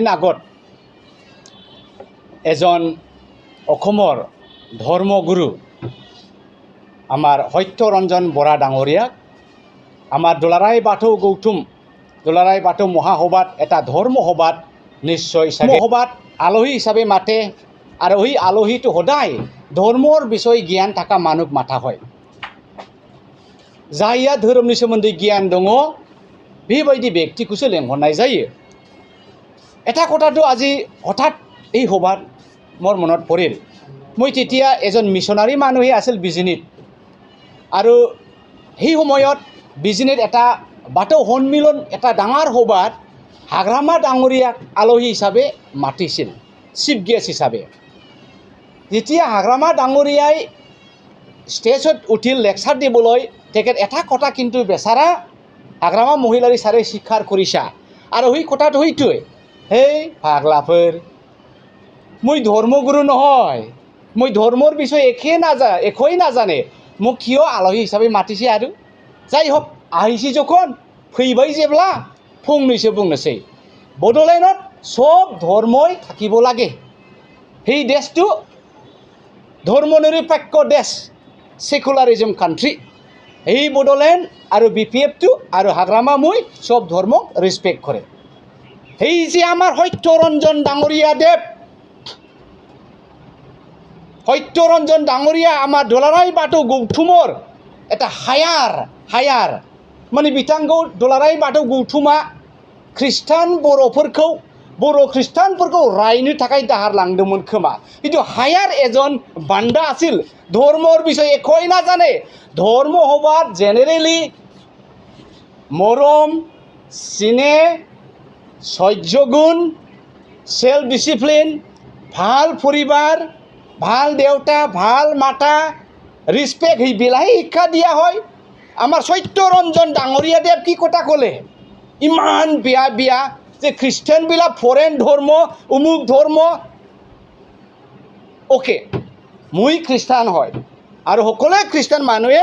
দিন আগত এজন অসমৰ ধৰ্মগুৰু আমাৰ সত্যৰঞ্জন বৰা ডাঙৰীয়াক আমাৰ দুলাৰাই বাথৌ গৌতম দুলাৰাই বাথৌ মহাসভাত এটা ধৰ্ম সভাত নিশ্চয় সভাত আলহী হিচাপে মাতে আৰু এই আলহীটো সদায় ধৰ্মৰ বিষয়ে জ্ঞান থকা মানুহ মাতা হয় जायहा धोरोमनि सोमोन्दै गियान दङ बेबायदि व्यक्तिखौसो लेंहरनाय जायो এটা কথাটো আজি হঠাৎ এই সভাত মোৰ মনত পৰিল মই তেতিয়া এজন মিছনাৰী মানুহে আছিল বিজনীত আৰু সেই সময়ত বিজনীত এটা বাথৌ সন্মিলন এটা ডাঙৰ সভাত হাগ্ৰামা ডাঙৰীয়াক আলহী হিচাপে মাতিছিল চিফ গেষ্ট হিচাপে যেতিয়া হাগ্ৰামা ডাঙৰীয়াই ষ্টেজত উঠিল লেকচাৰ দিবলৈ তেখেত এটা কথা কিন্তু বেচাৰা হাগ্ৰামা মহিলাৰী ছাৰে স্বীকাৰ কৰিছা আৰু সেই কথাটো সেইটোৱে হেই পাগলাফোৰ মই ধৰ্মগুৰু নহয় মই ধৰ্মৰ বিষয়ে একোৱেই নাজানে মোক কিয় আলহী হিচাপে মাতিছে আৰু যাই হওক আহিছে যখন फैबाय जेब्ला फंनैसो बुंनोसै बड'लेण्डत सब धर्मই থাকিব লাগে সেই দেশটো ধৰ্মনিৰপেক্ষ দেশ সেকুলাৰিজম কান্ট্ৰি এই বড'লেণ্ড আৰু বিপিএফটো আৰু হাগ্ৰামা মই সব ধৰ্মক ৰেসপেক্ট কৰে এই যে আমাৰ সত্যৰঞ্জন ডাঙৰীয়া দেৱ সত্যৰঞ্জন ডাঙৰীয়া আমাৰ দুলাৰাই বাথৌ গৌতমৰ এটা হায়াৰ माने बिथांखौ दुलाराय बाथौ गौतुमा ख्रिस्टान बर' ख्रिस्टानफोरखौ रायनो थाखाय दाहार लांदोंमोन खोमा किन्तु हायार एजन बान्दा आसिल धर्मर बिषय एखोय ना जाने धर्म सभात जेनेरेलि मरम सिने सह्यगुण सेल्फ डिसिप्लिन ভাল परिवार ভাল देवता ভাল माता रिसपेक्ट ही बिलाही शिक्षा दिया হয় আমাৰ সত্যৰঞ্জন ডাঙৰীয়া দেৱ কি কথা ক'লে ইমান বিয়া যে খ্ৰীষ্টানবিলাক ফৰেন ধৰ্ম উমুক ধৰ্ম ওকে মই খ্ৰীষ্টান হয় আৰু সকলোৱে খ্ৰীষ্টান মানুহে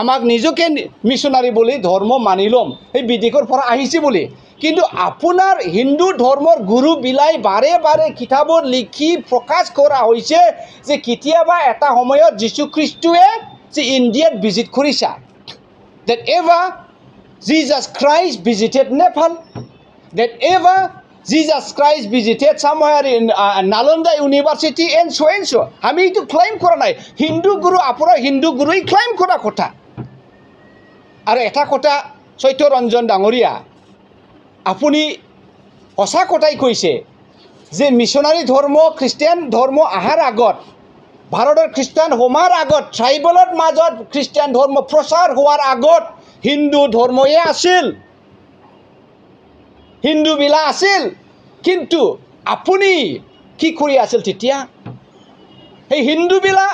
আমাক নিজকে মিছনাৰী বুলি ধৰ্ম মানি ল'ম এই বিদেশৰ পৰা আহিছে বুলি কিন্তু আপোনাৰ হিন্দু ধৰ্মৰ গুৰু বিলাই বাৰে বাৰে কিতাপত লিখি প্ৰকাশ কৰা হৈছে যে কেতিয়াবা এটা সময়ত যীশু খ্ৰীষ্টুৱে যে ইণ্ডিয়াত ভিজিট কৰিছা that ever Jesus Christ visited Nepal, that ever Jesus Christ visited somewhere in Nalanda University and so. আমি এইটো ক্লেইম কৰা নাই হিন্দু গুৰু আপোনাৰ হিন্দু গুৰুই ক্লেইম কৰা কথা আৰু এটা কথা সত্যৰঞ্জন ডাঙৰীয়া আপুনি সঁচা কথাই কৈছে যে মিছনাৰী ধৰ্ম খ্ৰীষ্টান ধৰ্ম আহাৰ আগত ভাৰতৰ খ্ৰীষ্টান হোৱাৰ আগত ট্ৰাইবেলৰ মাজত খ্ৰীষ্টান ধৰ্ম প্ৰচাৰ হোৱাৰ আগত হিন্দু ধৰ্মই আছিল হিন্দু বিলা আছিল কিন্তু আপুনি কি কৰি আছিল তেতিয়া এই হিন্দু বিলা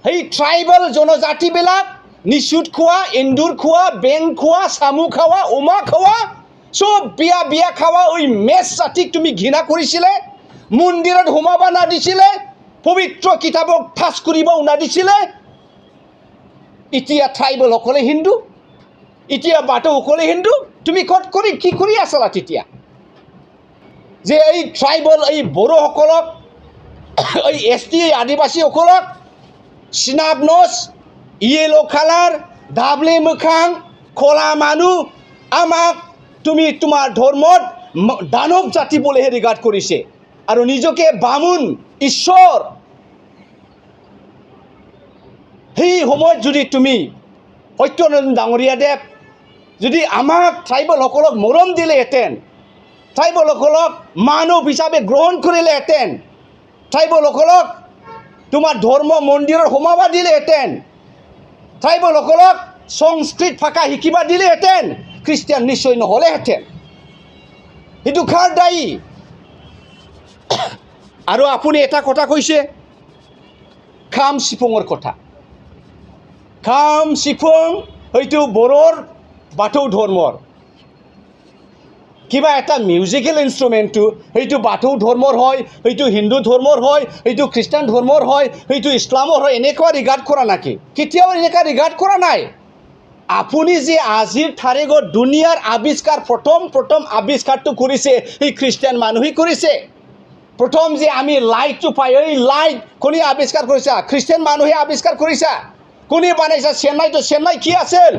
এই ট্ৰাইবেল জনজাতিবিলাক নিশুত খোৱা এন্দুৰ খোৱা বেং খোৱা সামু খাওয়া উমা খাওয়া সব বিয়া খাওয়া ওই মেছ জাতিক তুমি ঘৃণা কৰিছিলে মন্দিৰত সোমাবা নাদিছিলে পবিত্ৰ কিতাপক ঠাচ কৰিব নাদিছিলে এতিয়া ট্ৰাইবেল সকলে হিন্দু এতিয়া বাথৌ সকলে হিন্দু তুমি ক'ত কৰি কি কৰি আছলা তেতিয়া যে এই ট্ৰাইবেল এই বড়ো সকলক এই এছটি আদিবাসী সকলক সিনাব নচ ইয়েলো কালাৰ ডাবলে মোখাং কলা মানুহ আমাক তুমি তোমাৰ ধৰ্মত দানৱ জাতি বুলিহে ৰিগাৰ্ড কৰিছে আৰু নিজকে বামুণ ঈশ্বৰ সেই সময়ত যদি তুমি সত্যৰঞ্জন ডাঙৰীয়া দেৱ যদি আমাক ট্ৰাইবেল সকলক মৰম দিলেহেঁতেন ট্ৰাইবেল সকলক মানৱ হিচাপে গ্ৰহণ কৰিলেহেঁতেন ট্ৰাইবেল সকলক তোমাৰ ধৰ্ম মন্দিৰত সোমাবা দিলেহেঁতেন ট্ৰাইবেল সকলক সংস্কৃত ভাষা শিকিবা দিলেহেঁতেন খ্ৰীষ্টান নিশ্চয় নহ'লেহেঁতেন সেইটো কাৰ দায়ী আৰু আপুনি এটা কথা কৈছে খাম সিফুঙৰ কথা খাম সিফুং হয়তো বড়োৰ বাথৌ ধৰ্মৰ কিবা এটা মিউজিকেল ইনষ্ট্ৰুমেণ্টটো হয়তো বাথৌ ধৰ্মৰ হয় হয়তো হিন্দু ধৰ্মৰ হয় হয়তো খ্ৰীষ্টান ধৰ্মৰ হয় হয়তো ইছলামৰ হয় এনেকুৱা ৰিগাৰ্ড কৰা নাকি কেতিয়াও এনেকুৱা ৰিগাৰ্ড কৰা নাই আপুনি যে আজিৰ তাৰিখত দুনিয়াৰ আৱিষ্কাৰ প্ৰথম আৱিষ্কাৰটো কৰিছে এই খ্ৰীষ্টিয়ান মানুহে কৰিছে প্ৰথম যে আমি লাইটটো পাই এই লাইট কোনে আৱিষ্কাৰ কৰিছে খ্ৰীষ্টিয়ান মানুহে আৱিষ্কাৰ কৰিছে কোনে বনাইছে চেন্নাই কি আছিল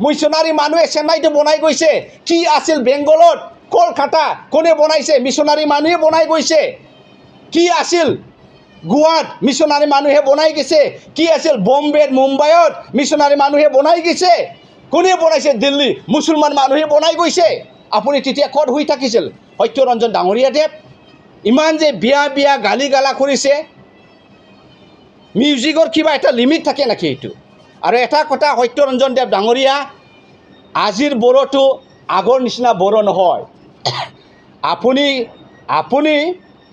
মিছনাৰী মানুহে চেন্নাইটো বনাই গৈছে কি আছিল বেংগলত কলকাতা কোনে বনাইছে মিছনাৰী মানুহে বনাই গৈছে কি আছিল গোৱাত মিছনাৰী মানুহে বনাই গৈছে কি আছিল বম্বেত মুম্বাইত মিছনাৰী মানুহে বনাই গৈছে কোনে বনাইছে দিল্লী মুছলমান মানুহে বনাই গৈছে আপুনি তেতিয়া ক'ত হৈ থাকিছিল সত্যৰঞ্জন ডাঙৰীয়াদেৱ ইমান যে বিয়া গালি গালা কৰিছে মিউজিকৰ কিবা এটা লিমিট থাকে নেকি এইটো আৰু এটা কথা সত্যৰঞ্জন দেৱ ডাঙৰীয়া আজিৰ বড়োটো আগৰ নিচিনা বড়ো নহয় আপুনি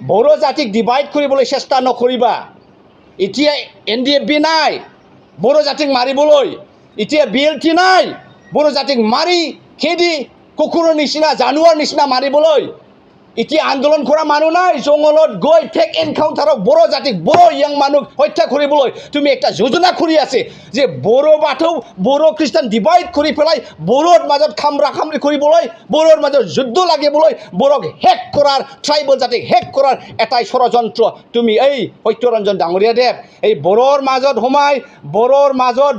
বড়ো জাতিক ডিভাইড কৰিবলৈ চেষ্টা নকৰিবা এতিয়া NDFB নাই বড়ো জাতিক মাৰিবলৈ এতিয়া BLT নাই বড়ো জাতিক মাৰি খেদি কুকুৰৰ নিচিনা জানুৱাৰ নিচিনা মাৰিবলৈ এতিয়া আন্দোলন কৰা মানুহ নাই জংগলত গৈ ফেক এনকাউণ্টাৰক বড়ো জাতিক বড়ো ইয়াং মানুহ হত্যা কৰিবলৈ তুমি একটা যোজনা কৰি আছে যে বড়ো বাথৌ বড়ো খ্ৰীষ্টান ডিভাইড কৰি পেলাই বড়োৰ মাজত খামৰা খামৰি কৰিবলৈ বড়োৰ মাজত যুদ্ধ লাগিবলৈ বড়োক হেক কৰাৰ ট্ৰাইবেল জাতিক হেক কৰাৰ এটাই ষড়যন্ত্ৰ তুমি এই সত্যৰঞ্জন ডাঙৰীয়াদেৱ এই বড়োৰ মাজত সোমাই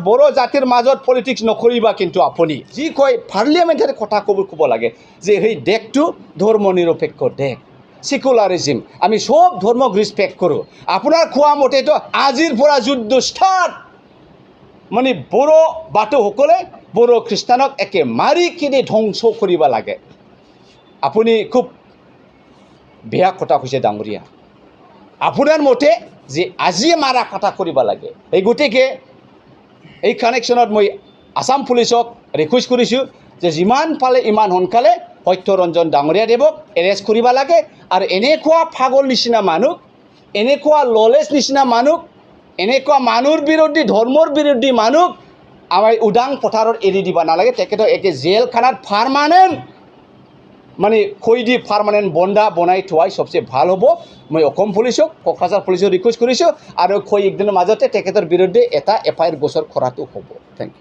বড়ো জাতিৰ মাজত পলিটিক্স নকৰিবা কিন্তু আপুনি যি কয় পাৰ্লিয়ামেণ্টাৰী কথা ক'ব লাগে যে সেই দেশটো ধৰ্ম নিৰপেক্ষ দেশ সেকুলাৰিজম আমি সব ধৰ্মক ৰেসপেক্ট কৰোঁ আপোনাৰ কোৱা মতেতো আজিৰ পৰা যুদ্ধ ষ্টাৰ্ট মানে বড়ো বাটুসকলে বড়ো খ্ৰীষ্টানক একে মাৰি কিনে ধ্বংস কৰিব লাগে আপুনি খুব বেয়া কথা কৈছে ডাঙৰীয়া আপোনাৰ মতে যে আজি মাৰা কথা কৰিব লাগে এই গতিকে এই কানেকশ্যনত মই আসাম পুলিচক ৰিকুৱেষ্ট কৰিছোঁ যে যিমান পালে ইমান সোনকালে সত্যৰঞ্জন ডাঙৰীয়াদেৱক এৰেষ্ট কৰিব লাগে আৰু এনেকুৱা পাগল নিচিনা মানুহ এনেকুৱা ললেছ নিচিনা মানুহ এনেকুৱা মানুহৰ বিৰোধী ধৰ্মৰ বিৰোধী মানুহ আমাৰ উদাং পথাৰত এৰি দিব নালাগে তেখেতক একে জেলখানাত পাৰ্মানেণ্ট মানে কৈদি পাৰ্মানেণ্ট বন্ধা বনাই থোৱাই সবচে ভাল হ'ব মই অসম পুলিচক কোকৰাঝাৰ পুলিচক ৰিকুৱেষ্ট কৰিছোঁ আৰু একদিনৰ মাজতে তেখেতৰ বিৰুদ্ধে এটা FIR গোচৰ কৰাটো হ'ব থেংক ইউ